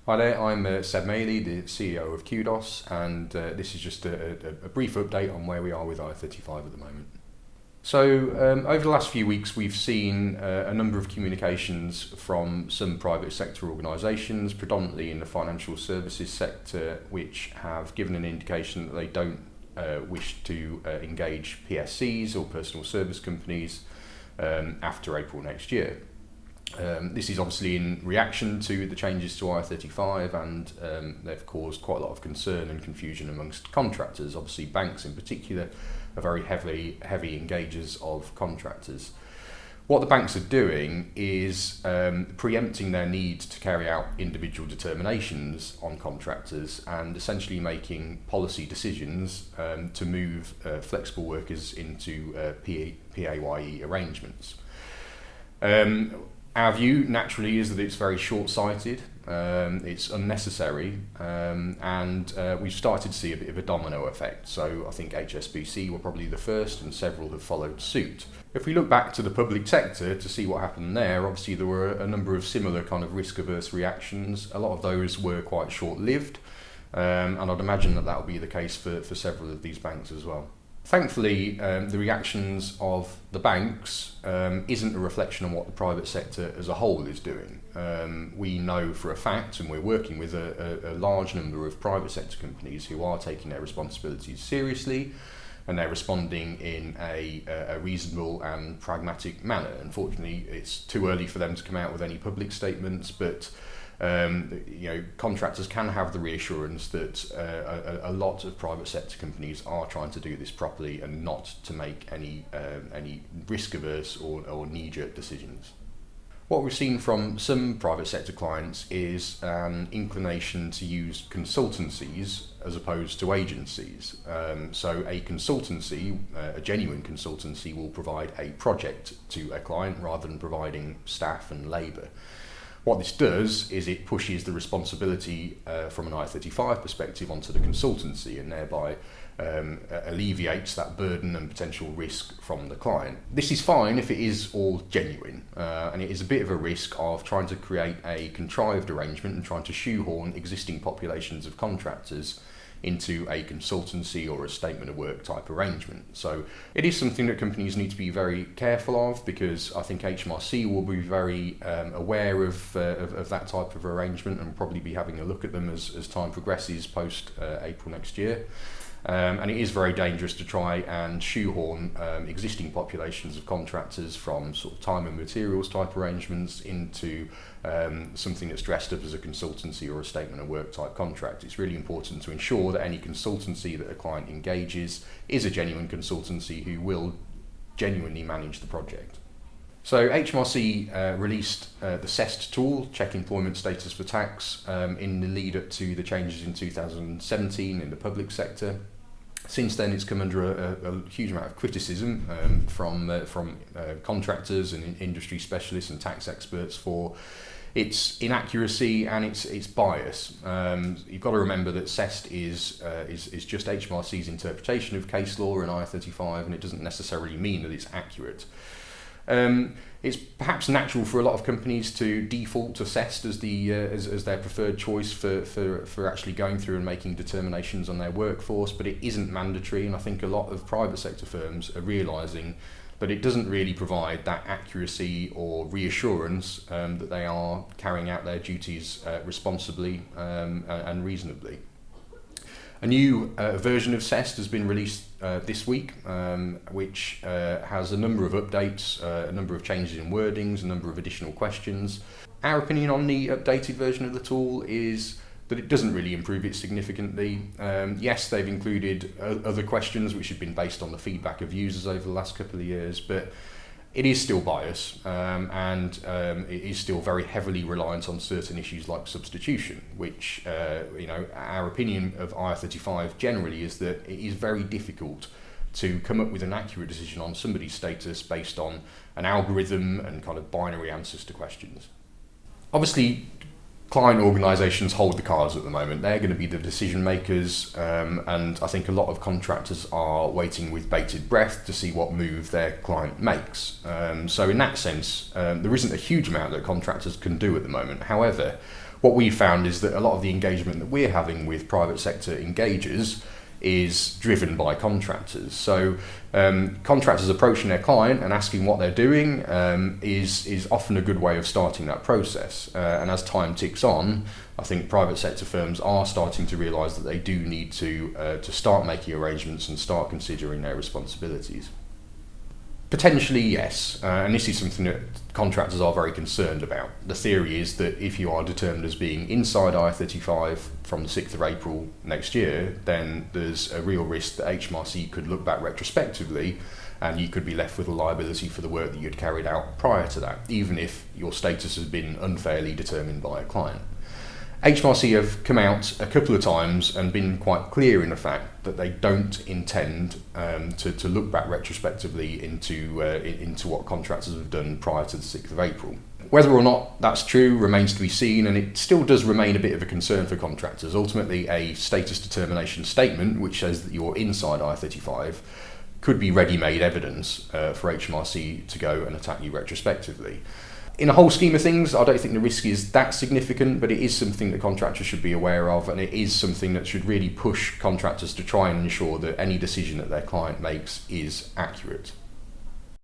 Hi there, I'm Seb Maley, the CEO of Qdos, and this is just a brief update on where we are with IR35 at the moment. So over the last few weeks we've seen a number of communications from some private sector organisations, predominantly in the financial services sector, which have given an indication that they don't wish to engage PSCs or personal service companies after April next year. This is obviously in reaction to the changes to IR35, and they've caused quite a lot of concern and confusion amongst contractors. Obviously banks in particular are very heavy engagers of contractors. What the banks are doing is preempting their need to carry out individual determinations on contractors and essentially making policy decisions to move flexible workers into PAYE arrangements. Our view naturally is that it's very short-sighted, it's unnecessary, and we've started to see a bit of a domino effect. So I think HSBC were probably the first and several have followed suit. If we look back to the public sector to see what happened there, obviously there were a number of similar kind of risk-averse reactions. A lot of those were quite short-lived, and I'd imagine that will be the case for several of these banks as well. Thankfully, the reactions of the banks isn't a reflection on what the private sector as a whole is doing. We know for a fact, and we're working with a large number of private sector companies who are taking their responsibilities seriously, and they're responding in a reasonable and pragmatic manner. Unfortunately, it's too early for them to come out with any public statements, but contractors can have the reassurance that a lot of private sector companies are trying to do this properly and not to make any risk-averse or knee-jerk decisions. What we've seen from some private sector clients is an inclination to use consultancies as opposed to agencies. So a consultancy, a genuine consultancy, will provide a project to a client rather than providing staff and labour. What this does is it pushes the responsibility from an IR35 perspective onto the consultancy, and thereby alleviates that burden and potential risk from the client. This is fine if it is all genuine, and it is a bit of a risk of trying to create a contrived arrangement and trying to shoehorn existing populations of contractors into a consultancy or a statement of work type arrangement. So it is something that companies need to be very careful of, because I think HMRC will be very aware of that type of arrangement and probably be having a look at them as time progresses post April next year. And it is very dangerous to try and shoehorn existing populations of contractors from sort of time and materials type arrangements into something that's dressed up as a consultancy or a statement of work type contract. It's really important to ensure that any consultancy that a client engages is a genuine consultancy who will genuinely manage the project. So HMRC released the CEST tool, Check Employment Status for Tax, in the lead up to the changes in 2017 in the public sector. Since then, it's come under a huge amount of criticism from contractors and industry specialists and tax experts for its inaccuracy and its bias. You've got to remember that CEST is just HMRC's interpretation of case law in IR35, and it doesn't necessarily mean that it's accurate. It's perhaps natural for a lot of companies to default to CEST as their preferred choice for actually going through and making determinations on their workforce, but it isn't mandatory, and I think a lot of private sector firms are realising that it doesn't really provide that accuracy or reassurance that they are carrying out their duties responsibly and reasonably. A new version of CEST has been released this week, which has a number of updates, a number of changes in wordings, a number of additional questions. Our opinion on the updated version of the tool is that it doesn't really improve it significantly. Yes, they've included other questions which have been based on the feedback of users over the last couple of years, but it is still biased, and it is still very heavily reliant on certain issues like substitution, which, our opinion of IR35 generally is that it is very difficult to come up with an accurate decision on somebody's status based on an algorithm and kind of binary answers to questions. Obviously, client organisations hold the cards at the moment. They're going to be the decision makers, and I think a lot of contractors are waiting with bated breath to see what move their client makes. So in that sense, there isn't a huge amount that contractors can do at the moment. However, what we found is that a lot of the engagement that we're having with private sector engagers is driven by contractors. So contractors approaching their client and asking what they're doing is often a good way of starting that process. And as time ticks on, I think private sector firms are starting to realise that they do need to start making arrangements and start considering their responsibilities. Potentially, yes, and this is something that contractors are very concerned about. The theory is that if you are determined as being inside IR35 from the 6th of April next year, then there's a real risk that HMRC could look back retrospectively and you could be left with a liability for the work that you'd carried out prior to that, even if your status has been unfairly determined by a client. HMRC have come out a couple of times and been quite clear in the fact that they don't intend to look back retrospectively into what contractors have done prior to the 6th of April. Whether or not that's true remains to be seen, and it still does remain a bit of a concern for contractors. Ultimately, a status determination statement which says that you're inside IR35 could be ready-made evidence for HMRC to go and attack you retrospectively. In a whole scheme of things, I don't think the risk is that significant, but it is something that contractors should be aware of, and it is something that should really push contractors to try and ensure that any decision that their client makes is accurate.